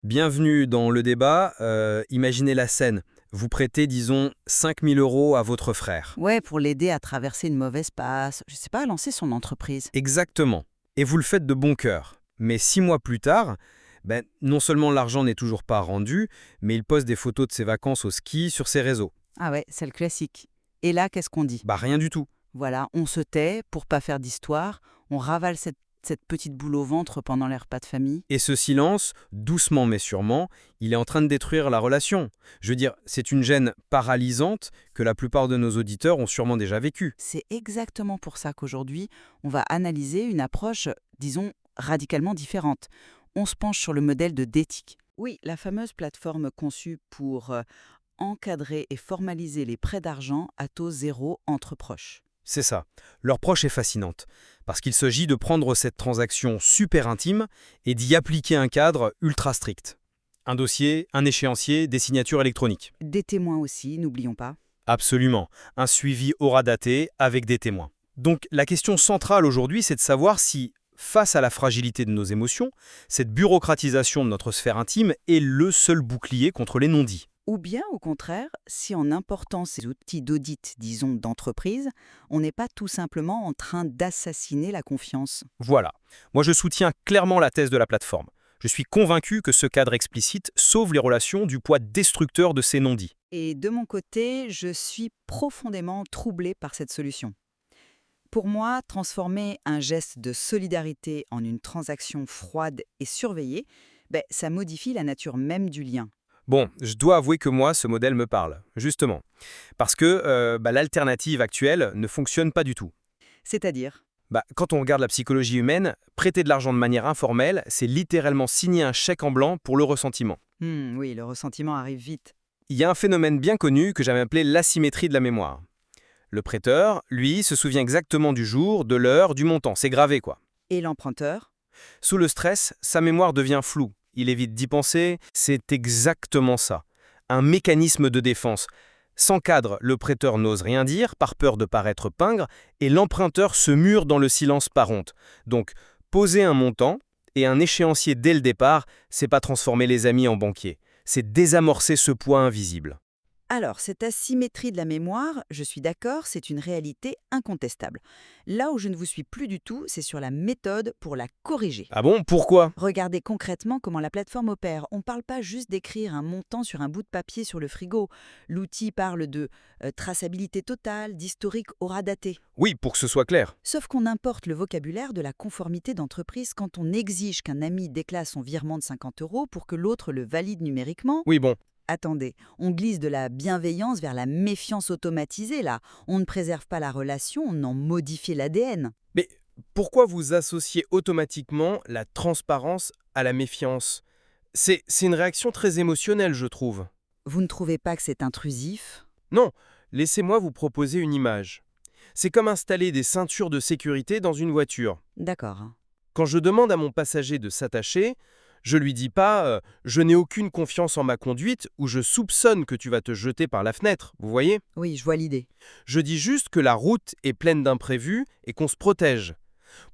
Bienvenue dans le débat. Imaginez la scène. Vous prêtez, disons, 5 000 € à votre frère. Ouais, pour l'aider à traverser une mauvaise passe, je sais pas, à lancer son entreprise. Exactement. Et vous le faites de bon cœur. Mais 6 mois plus tard, non seulement l'argent n'est toujours pas rendu, mais il poste des photos de ses vacances au ski sur ses réseaux. Ah ouais, c'est le classique. Et là, qu'est-ce qu'on dit? Rien du tout. Voilà, on se tait pour pas faire d'histoire, on ravale cette petite boule au ventre pendant les repas de famille. Et ce silence, doucement mais sûrement, il est en train de détruire la relation. Je veux dire, c'est une gêne paralysante que la plupart de nos auditeurs ont sûrement déjà vécue. C'est exactement pour ça qu'aujourd'hui, on va analyser une approche, disons, radicalement différente. On se penche sur le modèle de Détic. Oui, la fameuse plateforme conçue pour encadrer et formaliser les prêts d'argent à taux zéro entre proches. C'est ça. Leur approche est fascinante, parce qu'il s'agit de prendre cette transaction super intime et d'y appliquer un cadre ultra strict. Un dossier, un échéancier, des signatures électroniques. Des témoins aussi, n'oublions pas. Absolument. Un suivi aura daté avec des témoins. Donc la question centrale aujourd'hui, c'est de savoir si, face à la fragilité de nos émotions, cette bureaucratisation de notre sphère intime est le seul bouclier contre les non-dits. Ou bien, au contraire, si en important ces outils d'audit, disons, d'entreprise, on n'est pas tout simplement en train d'assassiner la confiance. Voilà. Moi, je soutiens clairement la thèse de la plateforme. Je suis convaincu que ce cadre explicite sauve les relations du poids destructeur de ces non-dits. Et de mon côté, je suis profondément troublée par cette solution. Pour moi, transformer un geste de solidarité en une transaction froide et surveillée, ça modifie la nature même du lien. Bon, je dois avouer que moi, ce modèle me parle, justement. Parce que l'alternative actuelle ne fonctionne pas du tout. C'est-à-dire, Quand on regarde la psychologie humaine, prêter de l'argent de manière informelle, c'est littéralement signer un chèque en blanc pour le ressentiment. oui, le ressentiment arrive vite. Il y a un phénomène bien connu que j'avais appelé l'asymétrie de la mémoire. Le prêteur, lui, se souvient exactement du jour, de l'heure, du montant. C'est gravé, quoi. Et l'emprunteur? Sous le stress, sa mémoire devient floue. Il évite d'y penser. C'est exactement ça. Un mécanisme de défense. Sans cadre, le prêteur n'ose rien dire, par peur de paraître pingre, et l'emprunteur se mure dans le silence par honte. Donc, poser un montant et un échéancier dès le départ, c'est pas transformer les amis en banquiers. C'est désamorcer ce poids invisible. Alors, cette asymétrie de la mémoire, je suis d'accord, c'est une réalité incontestable. Là où je ne vous suis plus du tout, c'est sur la méthode pour la corriger. Ah bon, pourquoi? Regardez concrètement comment la plateforme opère. On ne parle pas juste d'écrire un montant sur un bout de papier sur le frigo. L'outil parle de traçabilité totale, d'historique aura daté. Oui, pour que ce soit clair. Sauf qu'on importe le vocabulaire de la conformité d'entreprise quand on exige qu'un ami déclare son virement de 50 € pour que l'autre le valide numériquement. Oui, bon. Attendez, on glisse de la bienveillance vers la méfiance automatisée, là. On ne préserve pas la relation, on en modifie l'ADN. Mais pourquoi vous associez automatiquement la transparence à la méfiance? C'est une réaction très émotionnelle, je trouve. Vous ne trouvez pas que c'est intrusif? Non, laissez-moi vous proposer une image. C'est comme installer des ceintures de sécurité dans une voiture. D'accord. Quand je demande à mon passager de s'attacher, je lui dis pas je n'ai aucune confiance en ma conduite » ou « je soupçonne que tu vas te jeter par la fenêtre », vous voyez? Oui, je vois l'idée. Je dis juste que la route est pleine d'imprévus et qu'on se protège.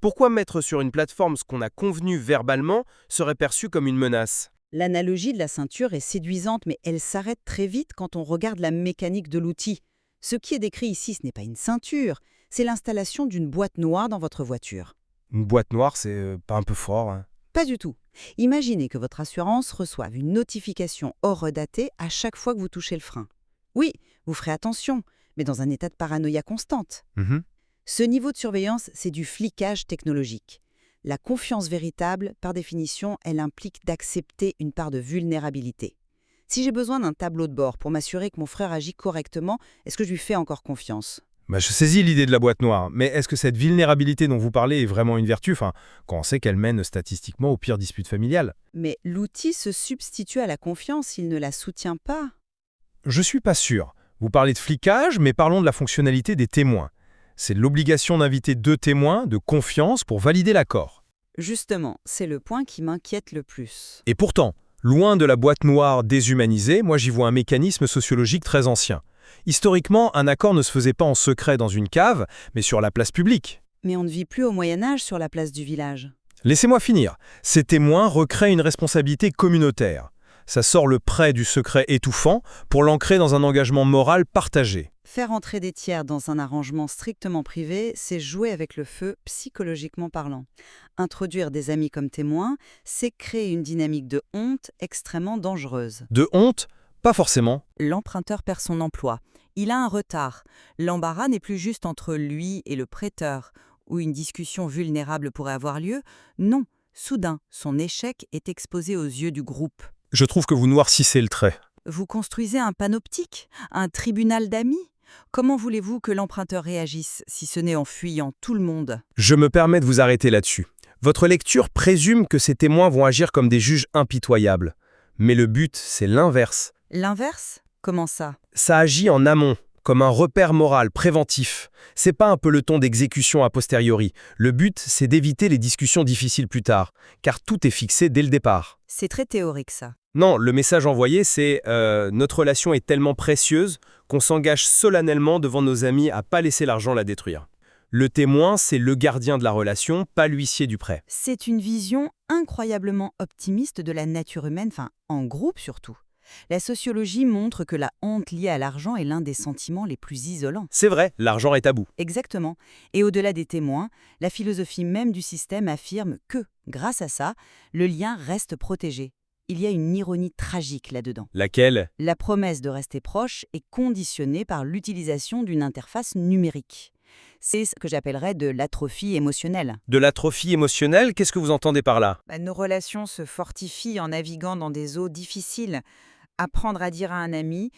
Pourquoi mettre sur une plateforme ce qu'on a convenu verbalement serait perçu comme une menace? L'analogie de la ceinture est séduisante, mais elle s'arrête très vite quand on regarde la mécanique de l'outil. Ce qui est décrit ici, ce n'est pas une ceinture, c'est l'installation d'une boîte noire dans votre voiture. Une boîte noire, c'est pas un peu fort, hein? Pas du tout. Imaginez que votre assurance reçoive une notification hors datée à chaque fois que vous touchez le frein. Oui, vous ferez attention, mais dans un état de paranoïa constante. Mhm. Ce niveau de surveillance, c'est du flicage technologique. La confiance véritable, par définition, elle implique d'accepter une part de vulnérabilité. Si j'ai besoin d'un tableau de bord pour m'assurer que mon frère agit correctement, est-ce que je lui fais encore confiance? Je saisis l'idée de la boîte noire, mais est-ce que cette vulnérabilité dont vous parlez est vraiment une vertu, quand on sait qu'elle mène statistiquement aux pires disputes familiales? Mais l'outil se substitue à la confiance, il ne la soutient pas. Je suis pas sûr. Vous parlez de flicage, mais parlons de la fonctionnalité des témoins. C'est l'obligation d'inviter 2 témoins de confiance pour valider l'accord. Justement, c'est le point qui m'inquiète le plus. Et pourtant, loin de la boîte noire déshumanisée, moi j'y vois un mécanisme sociologique très ancien. Historiquement, un accord ne se faisait pas en secret dans une cave, mais sur la place publique. Mais on ne vit plus au Moyen-Âge sur la place du village. Laissez-moi finir. Ces témoins recréent une responsabilité communautaire. Ça sort le prêt du secret étouffant pour l'ancrer dans un engagement moral partagé. Faire entrer des tiers dans un arrangement strictement privé, c'est jouer avec le feu psychologiquement parlant. Introduire des amis comme témoins, c'est créer une dynamique de honte extrêmement dangereuse. De honte? Pas forcément. L'emprunteur perd son emploi. Il a un retard. L'embarras n'est plus juste entre lui et le prêteur, où une discussion vulnérable pourrait avoir lieu. Non, soudain, son échec est exposé aux yeux du groupe. Je trouve que vous noircissez le trait. Vous construisez un panoptique, un tribunal d'amis. Comment voulez-vous que l'emprunteur réagisse, si ce n'est en fuyant tout le monde? Je me permets de vous arrêter là-dessus. Votre lecture présume que ces témoins vont agir comme des juges impitoyables. Mais le but, c'est l'inverse. L'inverse? Comment ça? Ça agit en amont, comme un repère moral préventif. C'est pas un peloton d'exécution a posteriori. Le but, c'est d'éviter les discussions difficiles plus tard, car tout est fixé dès le départ. C'est très théorique, ça. Non, le message envoyé, c'est notre relation est tellement précieuse qu'on s'engage solennellement devant nos amis à pas laisser l'argent la détruire. Le témoin, c'est le gardien de la relation, pas l'huissier du prêt. C'est une vision incroyablement optimiste de la nature humaine, en groupe surtout. La sociologie montre que la honte liée à l'argent est l'un des sentiments les plus isolants. C'est vrai, l'argent est tabou. Exactement. Et au-delà des témoins, la philosophie même du système affirme que, grâce à ça, le lien reste protégé. Il y a une ironie tragique là-dedans. Laquelle? La promesse de rester proche est conditionnée par l'utilisation d'une interface numérique. C'est ce que j'appellerais de l'atrophie émotionnelle. De l'atrophie émotionnelle, qu'est-ce que vous entendez par là? Nos relations se fortifient en naviguant dans des eaux difficiles. Apprendre à dire à un ami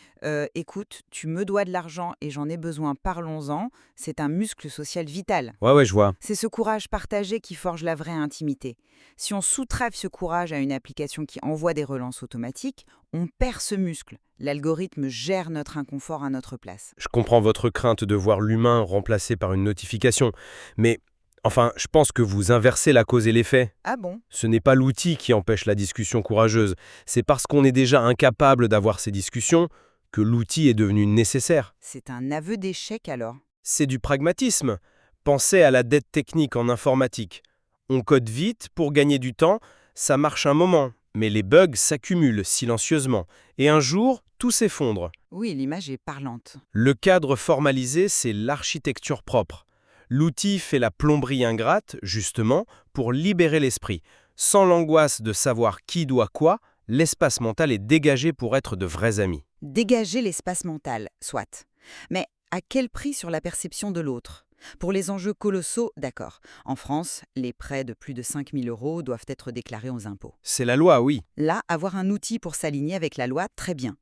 écoute, tu me dois de l'argent et j'en ai besoin, parlons-en, c'est un muscle social vital. Ouais, je vois. C'est ce courage partagé qui forge la vraie intimité. Si on sous-traite ce courage à une application qui envoie des relances automatiques, on perd ce muscle. L'algorithme gère notre inconfort à notre place. Je comprends votre crainte de voir l'humain remplacé par une notification, mais enfin, je pense que vous inversez la cause et l'effet. Ah bon? Ce n'est pas l'outil qui empêche la discussion courageuse, c'est parce qu'on est déjà incapable d'avoir ces discussions que l'outil est devenu nécessaire. C'est un aveu d'échec alors. C'est du pragmatisme. Pensez à la dette technique en informatique. On code vite pour gagner du temps, ça marche un moment, mais les bugs s'accumulent silencieusement, et un jour, tout s'effondre. Oui, l'image est parlante. Le cadre formalisé, c'est l'architecture propre. L'outil fait la plomberie ingrate, justement, pour libérer l'esprit. Sans l'angoisse de savoir qui doit quoi, l'espace mental est dégagé pour être de vrais amis. Dégager l'espace mental, soit. Mais à quel prix sur la perception de l'autre? Pour les enjeux colossaux, d'accord. En France, les prêts de plus de 5 000 € doivent être déclarés aux impôts. C'est la loi, oui. Là, avoir un outil pour s'aligner avec la loi, très bien.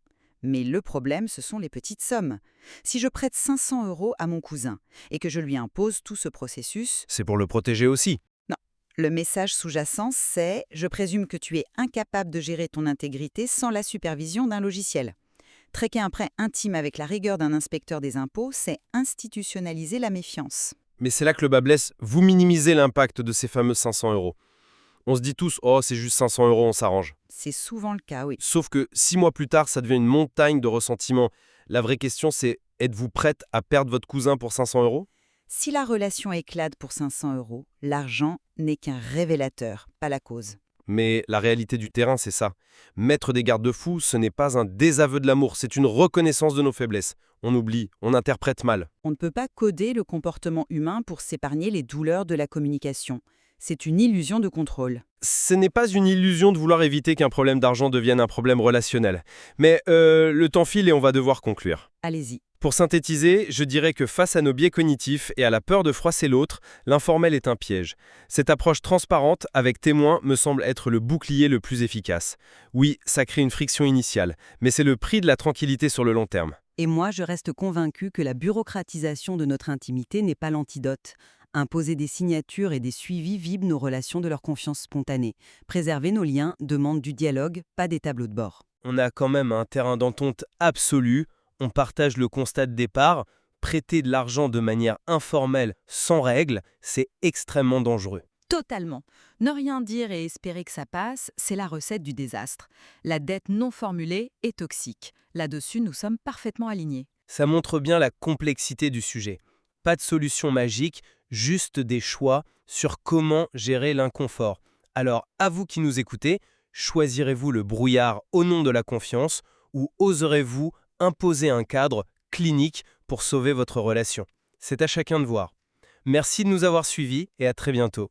Mais le problème, ce sont les petites sommes. Si je prête 500 € à mon cousin et que je lui impose tout ce processus, C'est pour le protéger aussi. le message sous-jacent, c'est « Je présume que tu es incapable de gérer ton intégrité sans la supervision d'un logiciel ». Traquer un prêt intime avec la rigueur d'un inspecteur des impôts, c'est institutionnaliser la méfiance. Mais c'est là que le bas blesse, vous minimisez l'impact de ces fameux 500 €. On se dit tous, oh, c'est juste 500 €, on s'arrange. C'est souvent le cas, oui. Sauf que 6 mois plus tard, ça devient une montagne de ressentiment. La vraie question, c'est, êtes-vous prête à perdre votre cousin pour 500 €? Si la relation éclate pour 500 €, l'argent n'est qu'un révélateur, pas la cause. Mais la réalité du terrain, c'est ça. Mettre des garde-fous, ce n'est pas un désaveu de l'amour, c'est une reconnaissance de nos faiblesses. On oublie, on interprète mal. On ne peut pas coder le comportement humain pour s'épargner les douleurs de la communication. C'est une illusion de contrôle. Ce n'est pas une illusion de vouloir éviter qu'un problème d'argent devienne un problème relationnel. Mais le temps file et on va devoir conclure. Allez-y. Pour synthétiser, je dirais que face à nos biais cognitifs et à la peur de froisser l'autre, l'informel est un piège. Cette approche transparente, avec témoin, me semble être le bouclier le plus efficace. Oui, ça crée une friction initiale, mais c'est le prix de la tranquillité sur le long terme. Et moi, je reste convaincue que la bureaucratisation de notre intimité n'est pas l'antidote. Imposer des signatures et des suivis vide nos relations de leur confiance spontanée. Préserver nos liens demande du dialogue, pas des tableaux de bord. On a quand même un terrain d'entente absolu, on partage le constat de départ, prêter de l'argent de manière informelle, sans règles, c'est extrêmement dangereux. Totalement. Ne rien dire et espérer que ça passe, c'est la recette du désastre. La dette non formulée est toxique. Là-dessus, nous sommes parfaitement alignés. Ça montre bien la complexité du sujet. Pas de solution magique, juste des choix sur comment gérer l'inconfort. Alors, à vous qui nous écoutez, choisirez-vous le brouillard au nom de la confiance ou oserez-vous imposer un cadre clinique pour sauver votre relation? C'est à chacun de voir. Merci de nous avoir suivis et à très bientôt.